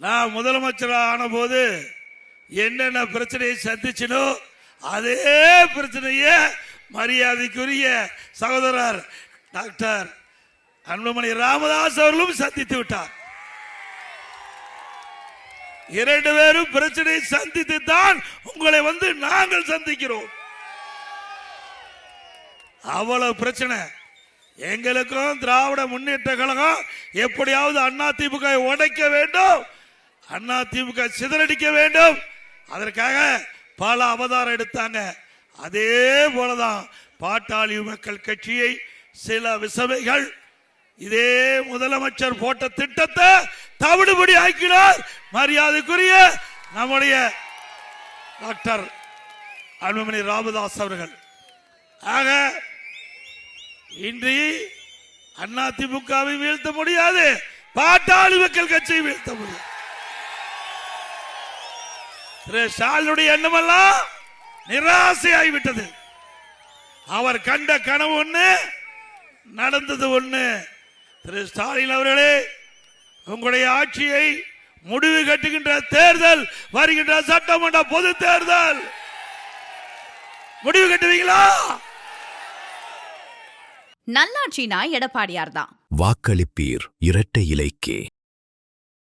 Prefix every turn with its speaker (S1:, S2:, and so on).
S1: நான் முதலமைச்சராக ஆன போது என்னென்ன பிரச்சனையை சந்திச்சினோ அதே பிரச்சனையை மரியாதைக்குரிய சகோதரர் டாக்டர் அன்புமணி ராமதாஸ் அவர்களும் சந்தித்து விட்டார். இரண்டு பேரும் பிரச்சனையை சந்தித்து தான் உங்களை நாங்கள் சந்திக்கிறோம். அவ்வளவு பிரச்சனை. எங்களுக்கும் திராவிட முன்னேற்ற கழகம் எப்படியாவது அதிமுக உடைக்க வேண்டும், அதிமுக சிதறடிக்க வேண்டும். அதற்காக பல அவதாரம் எடுத்தாங்க. அதே போலதான் பாட்டாளி மக்கள் கட்சியை சில விசவைகள் இதே முதலமைச்சர் போட்ட திட்டத்தை தவிடுபடி ஆக்கினார் மரியாதைக்குரிய நம்முடைய டாக்டர் அன்புமணி ராமதாஸ் அவர்கள். ஆக இன்றி அதிமுகவை வீழ்த்த முடியாது, பாட்டாளி மக்கள் கட்சியை வீழ்த்த முடியாது. ஸ்டாலினுடைய எண்ணமெல்லாம் நிராசையாகிவிட்டது. அவர் கண்ட கனவு ஒண்ணு, நடந்தது ஒண்ணு. திரு ஸ்டாலின் அவர்களே, உங்களுடைய ஆட்சியை முடிவு கட்டுகின்ற தேர்தல் வருகின்ற சட்டமன்ற பொது தேர்தல் முடிவு கட்டுவீங்களா?
S2: நல்லாட்சினா எடப்பாடியார் தான்.
S3: வாக்களிப்பீர் இரட்டை இலைக்கே.